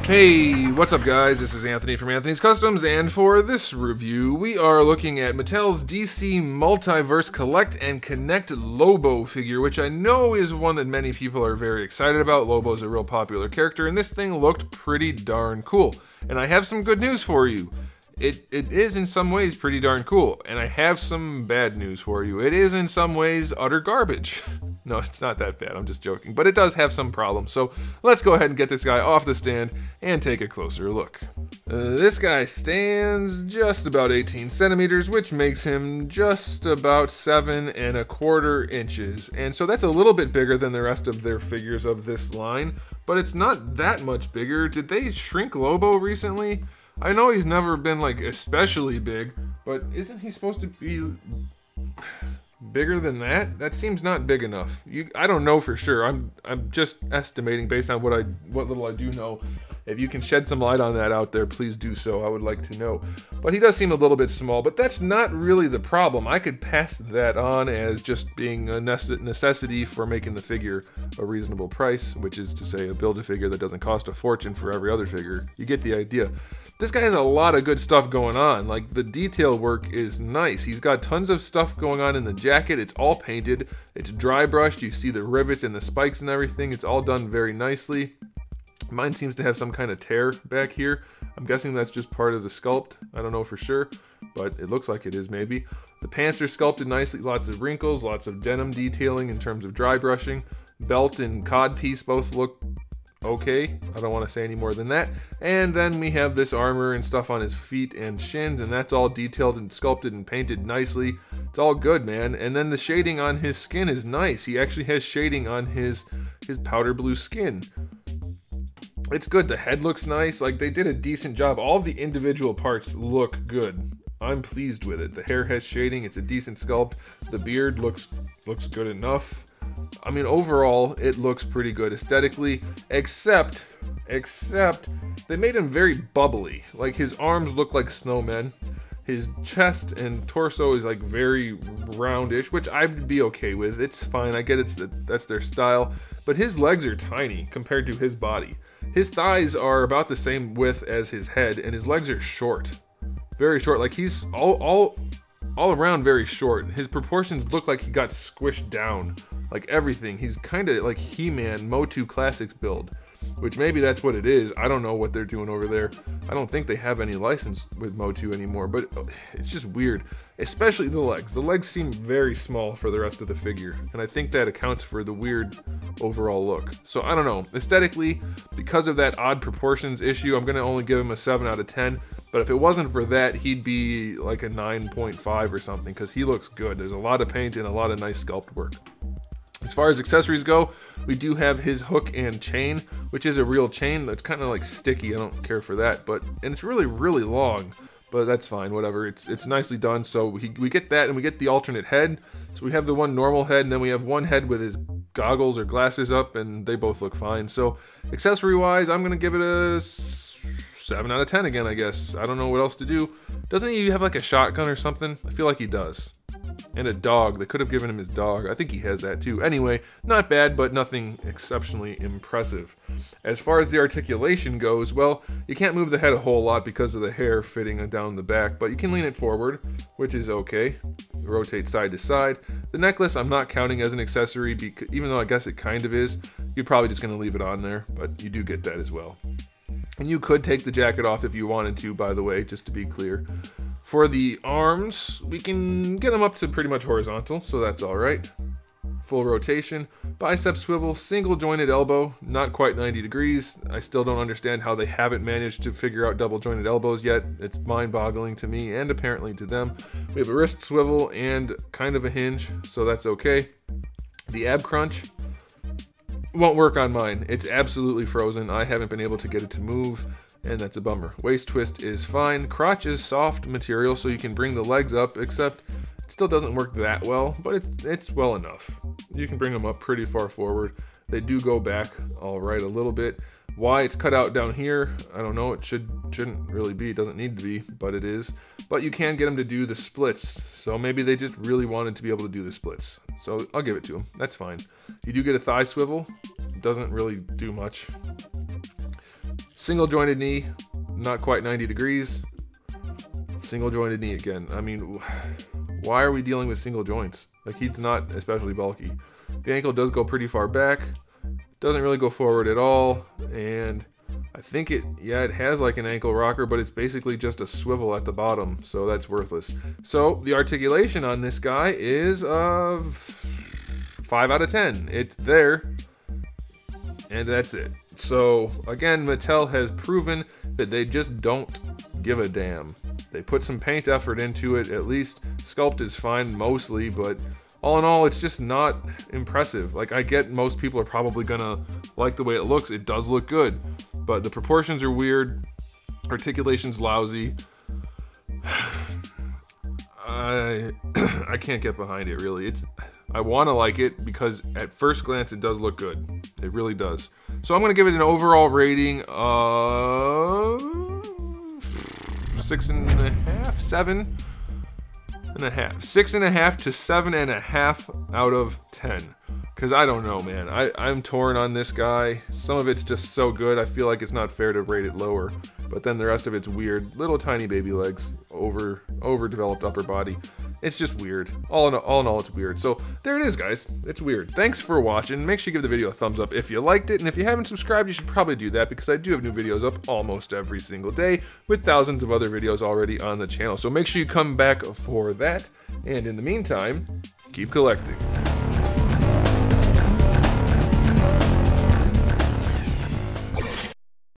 Hey, what's up guys? This is Anthony from Anthony's Customs, and for this review, we are looking at Mattel's DC Multiverse Collect and Connect LOBO figure, which I know is one that many people are very excited about. LOBO is a real popular character, and this thing looked pretty darn cool. And I have some good news for you. It is in some ways pretty darn cool, and I have some bad news for you. It is in some ways utter garbage. No, it's not that bad, I'm just joking, but it does have some problems. So let's go ahead and get this guy off the stand and take a closer look. This guy stands just about 18 centimeters, which makes him just about 7¼ inches. And so that's a little bit bigger than the rest of their figures of this line, but it's not that much bigger. Did they shrink LOBO recently? I know he's never been like especially big, but isn't he supposed to be bigger than that? That seems not big enough. I don't know for sure. I'm just estimating based on what little I do know. If you can shed some light on that out there, please do so. I would like to know. But he does seem a little bit small, but that's not really the problem. I could pass that on as just being a necessity for making the figure a reasonable price, which is to say a Build-A-Figure that doesn't cost a fortune for every other figure. You get the idea. This guy has a lot of good stuff going on. Like, the detail work is nice. He's got tons of stuff going on in the jacket. It's all painted. It's dry brushed. You see the rivets and the spikes and everything. It's all done very nicely. Mine seems to have some kind of tear back here. I'm guessing that's just part of the sculpt. I don't know for sure, but it looks like it is maybe. The pants are sculpted nicely. Lots of wrinkles, lots of denim detailing in terms of dry brushing. Belt and codpiece both look okay. I don't want to say any more than that. And then we have this armor and stuff on his feet and shins, and that's all detailed and sculpted and painted nicely. It's all good, man. And then the shading on his skin is nice. He actually has shading on his powder blue skin. It's good. The head looks nice. Like, they did a decent job. All the individual parts look good. I'm pleased with it. The hair has shading. It's a decent sculpt. The beard looks good enough. I mean, overall, it looks pretty good aesthetically, except they made him very bubbly. Like, his arms look like snowmen. His chest and torso is like very roundish, which I'd be okay with. It's fine. I get that's their style. But his legs are tiny compared to his body. His thighs are about the same width as his head, and his legs are short. Very short. Like, he's all around very short. His proportions look like he got squished down. Like everything. He's kind of like He-Man Motu Classics build, which maybe that's what it is. I don't know what they're doing over there. I don't think they have any license with Motu anymore, but it's just weird. Especially the legs. The legs seem very small for the rest of the figure, and I think that accounts for the weird overall look. So I don't know. Aesthetically, because of that odd proportions issue, I'm going to only give him a 7 out of 10. But if it wasn't for that, he'd be like a 9.5 or something, because he looks good. There's a lot of paint and a lot of nice sculpt work. As far as accessories go, we do have his hook and chain, which is a real chain that's kind of like sticky. I don't care for that, and it's really, really long, but that's fine, whatever. It's nicely done. So we get that, and we get the alternate head. So we have the one normal head, and then we have one head with his goggles or glasses up, and they both look fine. So accessory-wise, I'm gonna give it a 7 out of 10 again, I guess. I don't know what else to do. Doesn't he have like a shotgun or something? I feel like he does. And a dog. They could have given him his dog. I think he has that too. Anyway, not bad, but nothing exceptionally impressive. As far as the articulation goes, well, you can't move the head a whole lot because of the hair fitting down the back, but you can lean it forward, which is okay. Rotate side to side. The necklace I'm not counting as an accessory, because even though I guess it kind of is, you're probably just going to leave it on there, but you do get that as well. And you could take the jacket off if you wanted to, by the way, just to be clear. For the arms, we can get them up to pretty much horizontal, so that's all right. Full rotation, bicep swivel, single jointed elbow, not quite 90 degrees. I still don't understand how they haven't managed to figure out double jointed elbows yet. It's mind-boggling to me and apparently to them. We have a wrist swivel and kind of a hinge, so that's okay. The ab crunch won't work on mine. It's absolutely frozen. I haven't been able to get it to move, and that's a bummer. Waist twist is fine. Crotch is soft material, so you can bring the legs up, except it still doesn't work that well, but it's well enough. You can bring them up pretty far forward. They do go back all right a little bit. Why it's cut out down here, I don't know. It shouldn't really be. It doesn't need to be, but it is. But you can get them to do the splits, so maybe they just really wanted to be able to do the splits. So I'll give it to them. That's fine. You do get a thigh swivel. Doesn't really do much. Single jointed knee, not quite 90 degrees. Single jointed knee again. I mean, why are we dealing with single joints? Like, he's not especially bulky. The ankle does go pretty far back. Doesn't really go forward at all. And I think it has like an ankle rocker, but it's basically just a swivel at the bottom. So that's worthless. So the articulation on this guy is 5 out of 10. It's there. And that's it. So again, Mattel has proven that they just don't give a damn. They put some paint effort into it. At least sculpt is fine mostly, but all in all, it's just not impressive. Like, I get most people are probably gonna like the way it looks. It does look good, but the proportions are weird. Articulation's lousy. I can't get behind it, really. I want to like it because at first glance it does look good. It really does. So I'm going to give it an overall rating of 6.5, 7.5. 6.5 to 7.5 out of 10. Because I don't know, man. I'm torn on this guy. Some of it's just so good, I feel like it's not fair to rate it lower. But then the rest of it's weird. Little tiny baby legs, overdeveloped upper body. It's just weird. All in all, it's weird. So there it is, guys. It's weird. Thanks for watching. Make sure you give the video a thumbs up if you liked it. And if you haven't subscribed, you should probably do that because I do have new videos up almost every single day with thousands of other videos already on the channel. So make sure you come back for that. And in the meantime, keep collecting.